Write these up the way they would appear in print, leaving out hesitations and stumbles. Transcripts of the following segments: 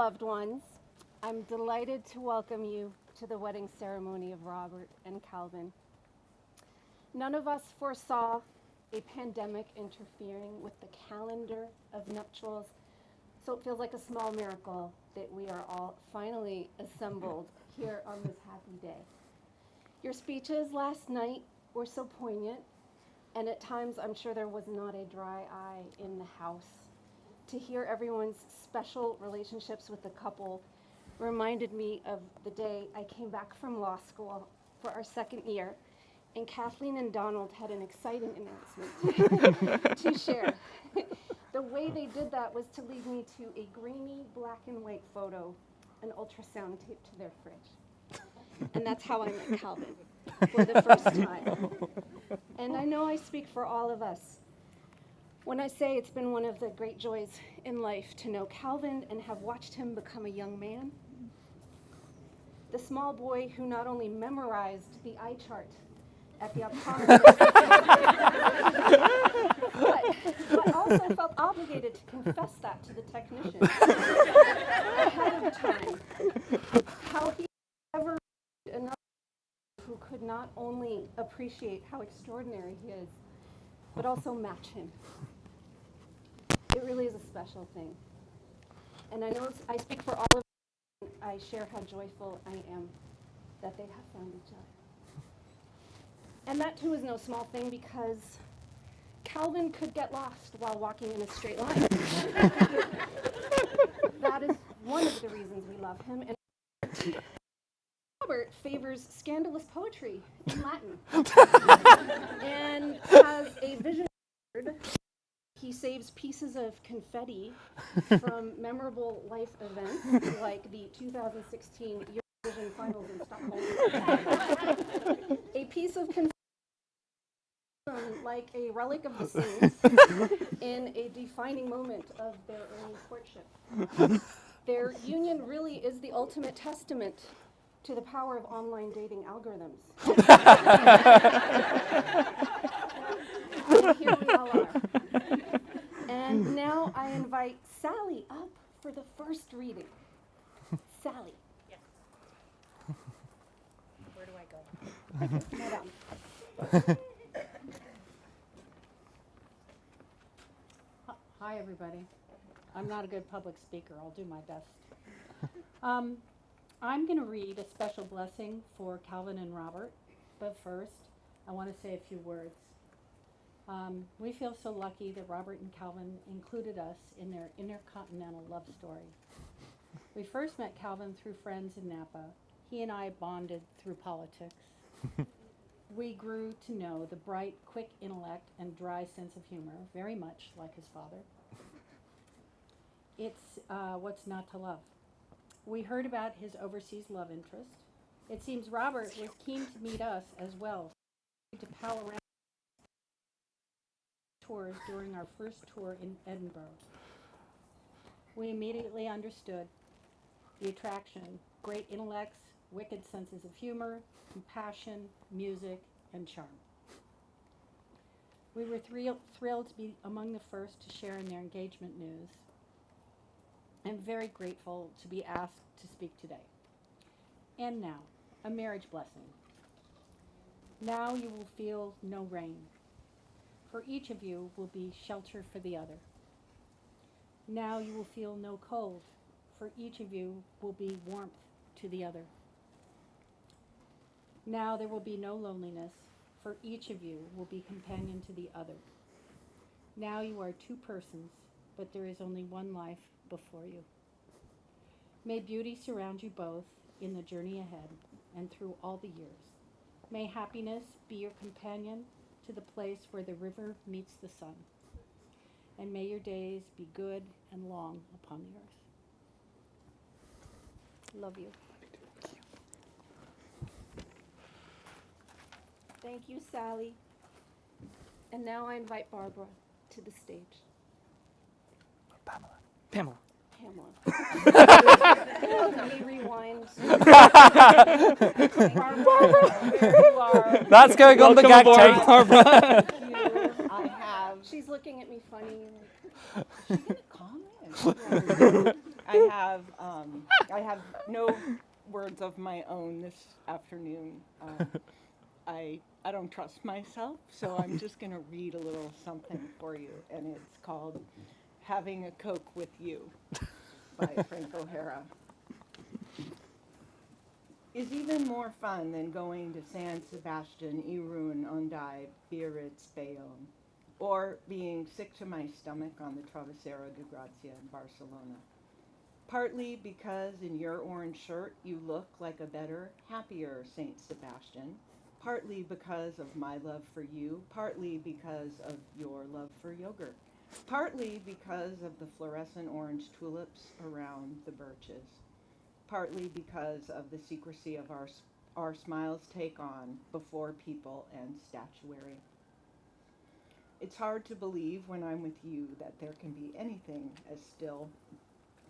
loved ones, I'm delighted to welcome you to the wedding ceremony of Robert and Calvin. None of us foresaw a pandemic interfering with the calendar of nuptials, so it feels like a small miracle that we are all finally assembled here on this happy day. Your speeches last night were so poignant, and at times I'm sure there was not a dry eye in the house. To hear everyone's special relationships with the couple reminded me of the day I came back from law school for our second year, and Kathleen and Donald had an exciting announcement to share. The way they did that was to lead me to a grainy black and white photo, an ultrasound taped to their fridge. And that's how I met Calvin for the first time. And I know I speak for all of us when I say it's been one of the great joys in life to know Calvin and have watched him become a young man. The small boy who not only memorized the eye chart at the optometrist, but also felt obligated to confess that to the technician ahead of time. How he ever another who could not only appreciate how extraordinary he is, but also match him. It really is a special thing. And I know I speak for all of you, I share how joyful I am that they have found each other. And that too is no small thing because Calvin could get lost while walking in a straight line. That is one of the reasons we love him. And Robert favors scandalous poetry in Latin and has a vision board. He saves pieces of confetti from memorable life events like the 2016 Eurovision Finals in Stockholm. A piece of confetti like a relic of the saints in a defining moment of their early courtship. Their union really is the ultimate testament to the power of online dating algorithms. And here we all are. And now I invite Sally up for the first reading. Sally. Yes. Where do I go? Madam. Hi, everybody. I'm not a good public speaker. I'll do my best. I'm going to read a special blessing for Calvin and Robert, but first, I want to say a few words. We feel so lucky that Robert and Calvin included us in their intercontinental love story. We first met Calvin through friends in Napa. He and I bonded through politics. We grew to know the bright, quick intellect and dry sense of humor, very much like his father. It's what's not to love. We heard about his overseas love interest. It seems Robert was keen to meet us as well, to pal around tours during our first tour in Edinburgh. We immediately understood the attraction, great intellects, wicked senses of humor, compassion, music, and charm. We were thrilled to be among the first to share in their engagement news. I'm very grateful to be asked to speak today. And now, a marriage blessing. Now you will feel no rain. For each of you will be shelter for the other. Now you will feel no cold. For each of you will be warmth to the other. Now there will be no loneliness. For each of you will be companion to the other. Now you are two persons, but there is only one life before you. May beauty surround you both in the journey ahead and through all the years. May happiness be your companion to the place where the river meets the sun. And may your days be good and long upon the earth. Love you. Thank you, Sally. And now I invite Barbara to the stage. Pamela. Let me rewind. Barbara, there you are. That's going on the gag tape, Barbara. I have. She's looking at me funny. She gonna comment? I have no words of my own this afternoon. I don't trust myself, so I'm just going to read a little something for you, and it's called "Having a Coke with You" by Frank O'Hara. Is even more fun than going to San Sebastian, Irun, Onday, Biarritz, Bayonne, or being sick to my stomach on the Travesera de Gracia in Barcelona. Partly because in your orange shirt you look like a better, happier Saint Sebastian, partly because of my love for you, partly because of your love for yogurt, partly because of the fluorescent orange tulips around the birches, partly because of the secrecy of our smiles take on before people and statuary. It's hard to believe when I'm with you that there can be anything as still,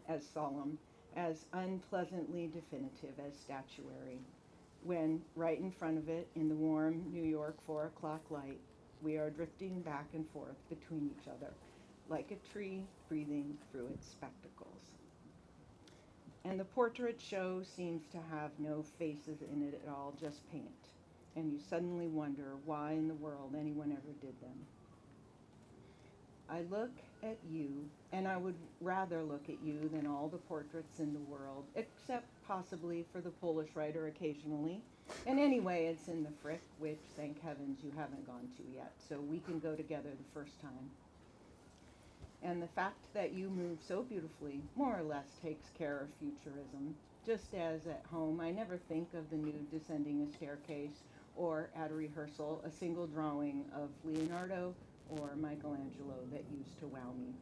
as solemn, as unpleasantly definitive as statuary, when right in front of it, in the warm New York 4 o'clock light, we are drifting back and forth between each other, like a tree breathing through its spectacles. And the portrait show seems to have no faces in it at all, just paint. And you suddenly wonder why in the world anyone ever did them. I look at you, and I would rather look at you than all the portraits in the world, except possibly for the Polish writer occasionally. And anyway, it's in the Frick, which, thank heavens, you haven't gone to yet, so we can go together the first time. And the fact that you move so beautifully more or less takes care of futurism. Just as at home, I never think of the nude descending a staircase, or at a rehearsal, a single drawing of Leonardo or Michelangelo that used to wow me.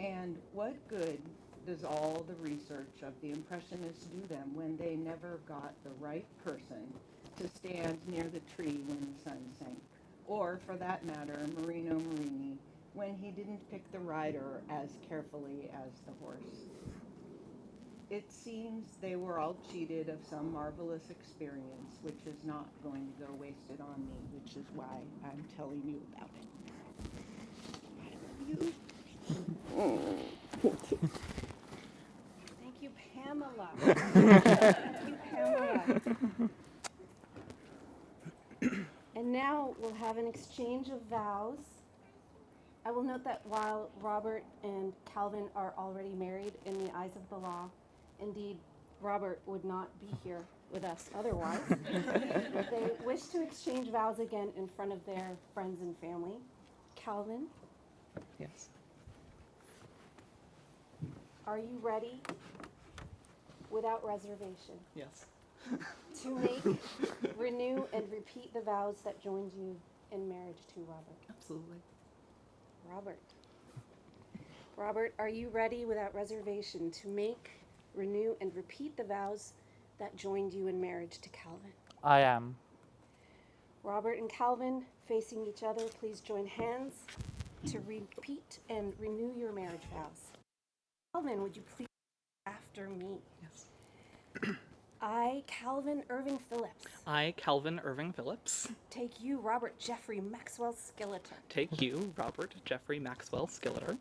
And what good does all the research of the Impressionists do them when they never got the right person to stand near the tree when the sun sank? Or, for that matter, Marino Marini, when he didn't pick the rider as carefully as the horse. It seems they were all cheated of some marvelous experience, which is not going to go wasted on me, which is why I'm telling you about it. I love you. Thank you, Pamela. Thank you, Pamela. And now we'll have an exchange of vows. I will note that while Robert and Calvin are already married in the eyes of the law, indeed, Robert would not be here with us otherwise. They wish to exchange vows again in front of their friends and family. Calvin, Yes. are you ready, without reservation, Yes. to make, renew, and repeat the vows that joined you in marriage to Robert? Absolutely. Robert. Robert, are you ready, without reservation, to make, renew, and repeat the vows that joined you in marriage to Calvin? I am. Robert and Calvin, facing each other, please join hands to repeat and renew your marriage vows. Calvin, would you please after me? Yes. I, Calvin Irving Phillips, I, Calvin Irving Phillips, take you, Robert Jeffrey Maxwell Skilleter, take you, Robert Jeffrey Maxwell Skilleter,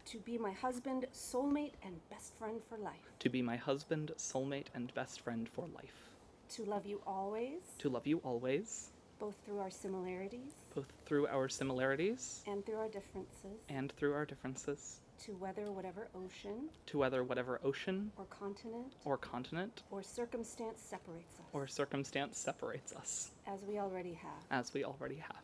to be my husband, soulmate, and best friend for life. to be my husband, soulmate, and best friend for life. To love you always, To love you always, both through our similarities both through our similarities and through our differences. and through our differences, To weather whatever ocean to weather whatever ocean or continent or continent or circumstance separates us, or circumstance separates us, as we already have. as we already have.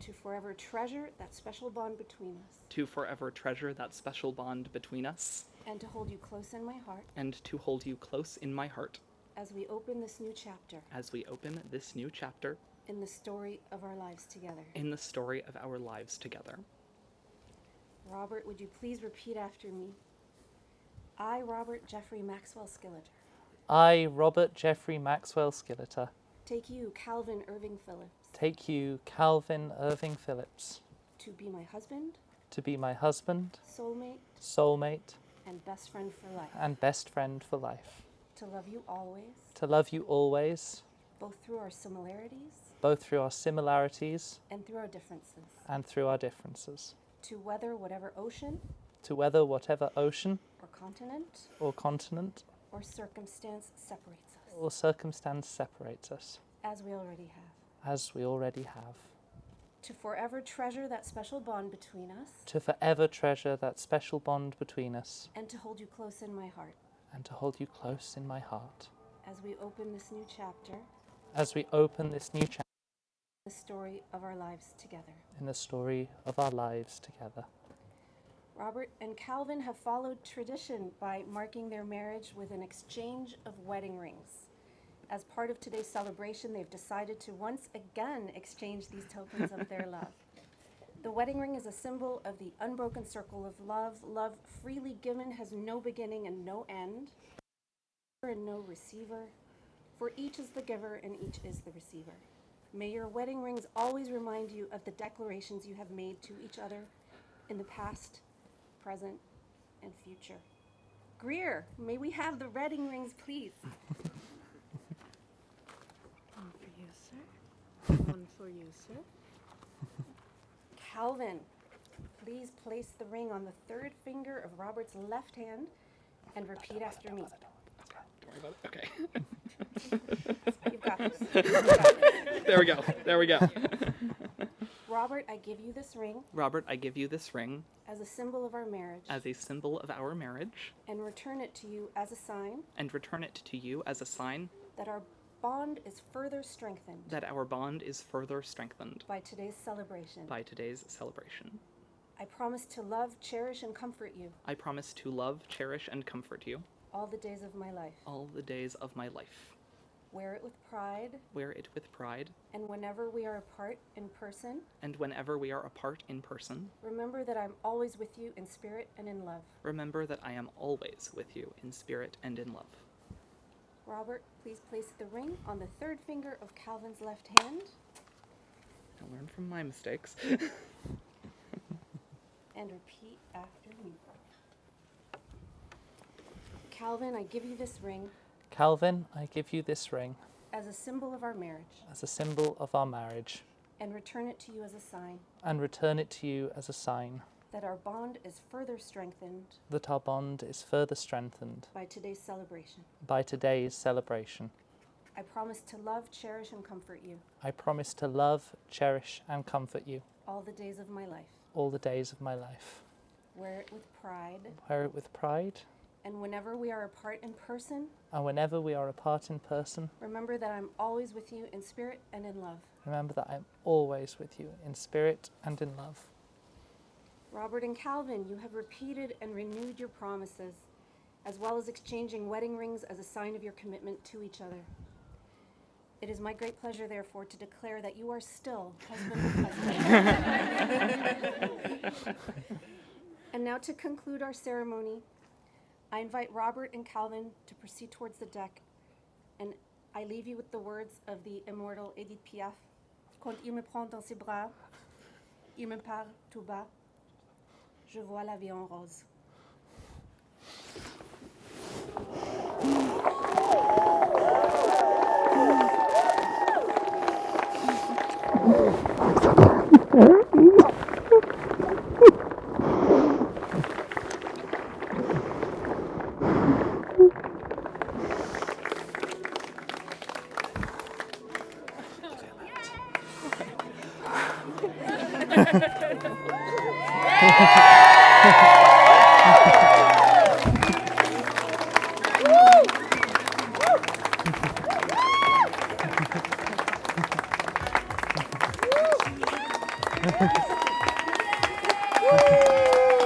To forever treasure that special bond between us, To forever treasure that special bond between us, and to hold you close in my heart and to hold you close in my heart as we open this new chapter as we open this new chapter in the story of our lives together. in the story of our lives together. Robert, would you please repeat after me? I, Robert Jeffrey Maxwell Skilleter, I, Robert Jeffrey Maxwell Skilleter, take you, Calvin Irving Phillips, take you, Calvin Irving Phillips, to be my husband, to be my husband, soulmate, soulmate, and best friend for life. and best friend for life. To love you always, To love you always, both through our similarities both through our similarities and through our differences. and through our differences. To weather whatever ocean to weather whatever ocean or continent or continent or circumstance separates us, or circumstance separates us, as we already have. as we already have. To forever treasure that special bond between us To forever treasure that special bond between us, and to hold you close in my heart and to hold you close in my heart. as we open this new chapter, As we open this new chapter the story of our lives together. in the story of our lives together. Robert and Calvin have followed tradition by marking their marriage with an exchange of wedding rings. As part of today's celebration, they've decided to once again exchange these tokens of their love. The wedding ring is a symbol of the unbroken circle of love. Love freely given has no beginning and no end, and no receiver. For each is the giver and each is the receiver. May your wedding rings always remind you of the declarations you have made to each other in the past, present, and future. Greer, may we have the wedding rings, please? One for you, sir. One for you, sir. Calvin, please place the ring on the third finger of Robert's left hand and repeat after me. Don't worry about it. Okay. You've got this. You've got this. There we go. There we go. Robert, I give you this ring Robert, I give you this ring as a symbol of our marriage as a symbol of our marriage and return it to you as a sign and return it to you as a sign that our bond is further strengthened that our bond is further strengthened by today's celebration. by today's celebration. I promise to love, cherish, and comfort you I promise to love, cherish, and comfort you all the days of my life. all the days of my life. Wear it with pride, Wear it with pride, and whenever we are apart in person, and whenever we are apart in person, remember that I'm always with you in spirit and in love. remember that I am always with you in spirit and in love. Robert, please place the ring on the third finger of Calvin's left hand Now learn from my mistakes. and repeat after me. Calvin, I give you this ring Calvin, I give you this ring as a symbol of our marriage as a symbol of our marriage and return it to you as a sign and return it to you as a sign that our bond is further strengthened that our bond is further strengthened by today's celebration. by today's celebration. I promise to love, cherish, and comfort you I promise to love, cherish, and comfort you all the days of my life. all the days of my life. Wear it with pride, Wear it with pride, and whenever we are apart in person, and whenever we are apart in person, remember that I'm always with you in spirit and in love. remember that I am always with you in spirit and in love. Robert and Calvin, you have repeated and renewed your promises, as well as exchanging wedding rings as a sign of your commitment to each other. It is my great pleasure, therefore, to declare that you are still husband and husband. And now, to conclude our ceremony, I invite Robert and Calvin to proceed towards the deck, and I leave you with the words of the immortal Edith Piaf. Quand il me prend dans ses bras, il me parle tout bas. Je vois la vie en rose.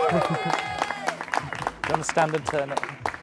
Do you want to stand and turn it?